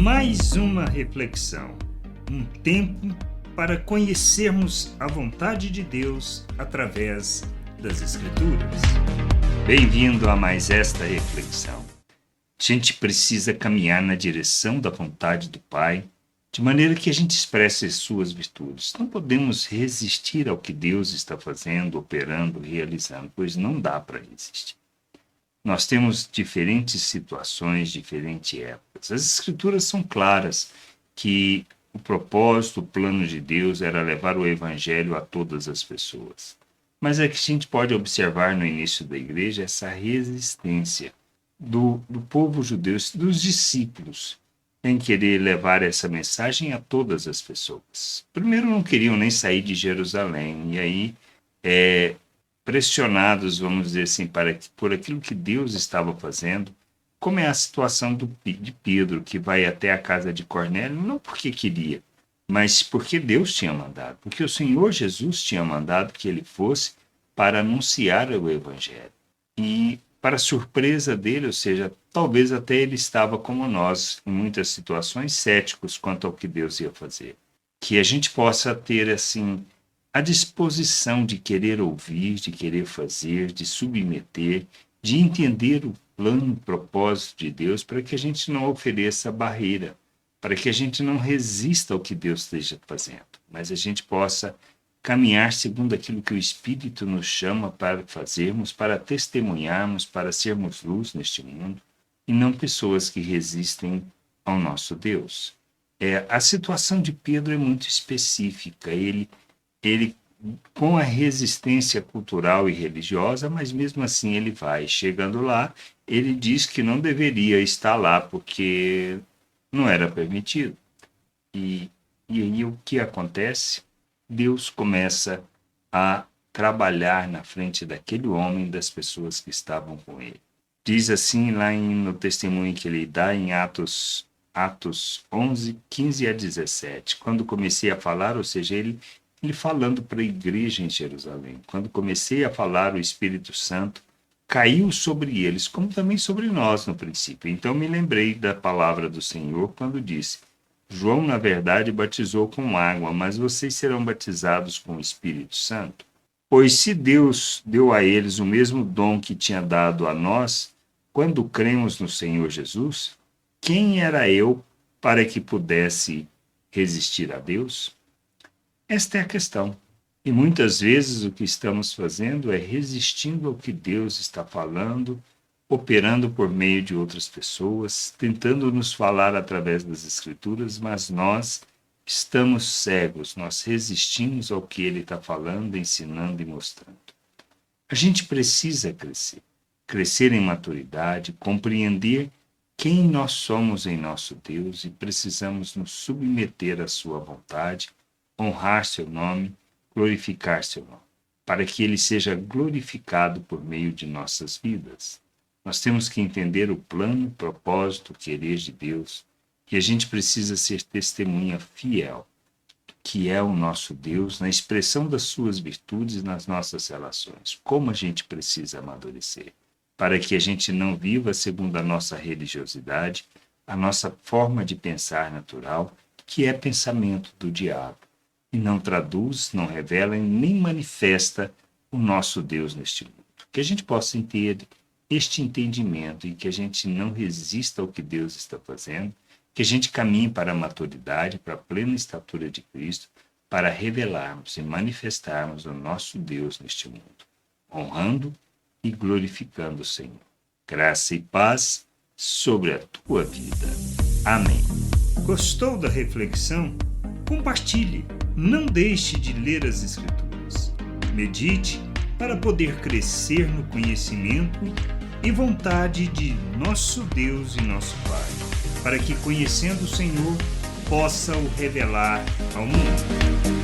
mais uma reflexão, um tempo para conhecermos a vontade de Deus através das Escrituras. Bem-vindo a mais esta reflexão. A gente precisa caminhar na direção da vontade do Pai, de maneira que a gente expresse suas virtudes. Não podemos resistir ao que Deus está fazendo, operando, realizando, pois não dá para resistir. Nós temos diferentes situações, diferentes épocas. As Escrituras são claras que o propósito, o plano de Deus era levar o Evangelho a todas as pessoas. Mas é que a gente pode observar no início da igreja essa resistência do povo judeu, dos discípulos, em querer levar essa mensagem a todas as pessoas. Primeiro, não queriam nem sair de Jerusalém, e aí, pressionados, vamos dizer assim, por aquilo que Deus estava fazendo, como é a situação de Pedro, que vai até a casa de Cornélio, não porque queria, mas porque Deus tinha mandado, porque o Senhor Jesus tinha mandado que ele fosse para anunciar o Evangelho. E, para surpresa dele, ou seja, talvez até ele estava como nós, em muitas situações, céticos quanto ao que Deus ia fazer. Que a gente possa ter, assim, a disposição de querer ouvir, de querer fazer, de submeter, de entender o plano, o propósito de Deus, para que a gente não ofereça barreira, para que a gente não resista ao que Deus esteja fazendo, mas a gente possa caminhar segundo aquilo que o Espírito nos chama para fazermos, para testemunharmos, para sermos luz neste mundo, e não pessoas que resistem ao nosso Deus. A situação de Pedro é muito específica, ele com a resistência cultural e religiosa, mas mesmo assim ele vai. Chegando lá, ele diz que não deveria estar lá porque não era permitido. E aí o que acontece? Deus começa a trabalhar na frente daquele homem, das pessoas que estavam com ele. Diz assim lá no testemunho que ele dá em Atos 11, 15 a 17. Quando comecei a falar, ou seja, ele falando para a igreja em Jerusalém. Quando comecei a falar, o Espírito Santo caiu sobre eles, como também sobre nós no princípio. Então me lembrei da palavra do Senhor quando disse: João, na verdade, batizou com água, mas vocês serão batizados com o Espírito Santo. Pois se Deus deu a eles o mesmo dom que tinha dado a nós, quando cremos no Senhor Jesus, quem era eu para que pudesse resistir a Deus? Esta é a questão. E muitas vezes o que estamos fazendo é resistindo ao que Deus está falando, operando por meio de outras pessoas, tentando nos falar através das Escrituras, mas nós estamos cegos, nós resistimos ao que Ele está falando, ensinando e mostrando. A gente precisa crescer em maturidade, compreender quem nós somos em nosso Deus e precisamos nos submeter à sua vontade, honrar seu nome, glorificar seu nome, para que ele seja glorificado por meio de nossas vidas. Nós temos que entender o plano, o propósito, o querer de Deus, e a gente precisa ser testemunha fiel, que é o nosso Deus, na expressão das suas virtudes nas nossas relações. Como a gente precisa amadurecer, para que a gente não viva segundo a nossa religiosidade, a nossa forma de pensar natural, que é pensamento do diabo, e não traduz, não revela e nem manifesta o nosso Deus neste mundo. Que a gente possa ter este entendimento e que a gente não resista ao que Deus está fazendo, que a gente caminhe para a maturidade, para a plena estatura de Cristo, para revelarmos e manifestarmos o nosso Deus neste mundo, honrando e glorificando o Senhor. Graça e paz sobre a tua vida. Amém. Gostou da reflexão? Compartilhe. Não deixe de ler as Escrituras. Medite para poder crescer no conhecimento e vontade de nosso Deus e nosso Pai, para que, conhecendo o Senhor, possa o revelar ao mundo.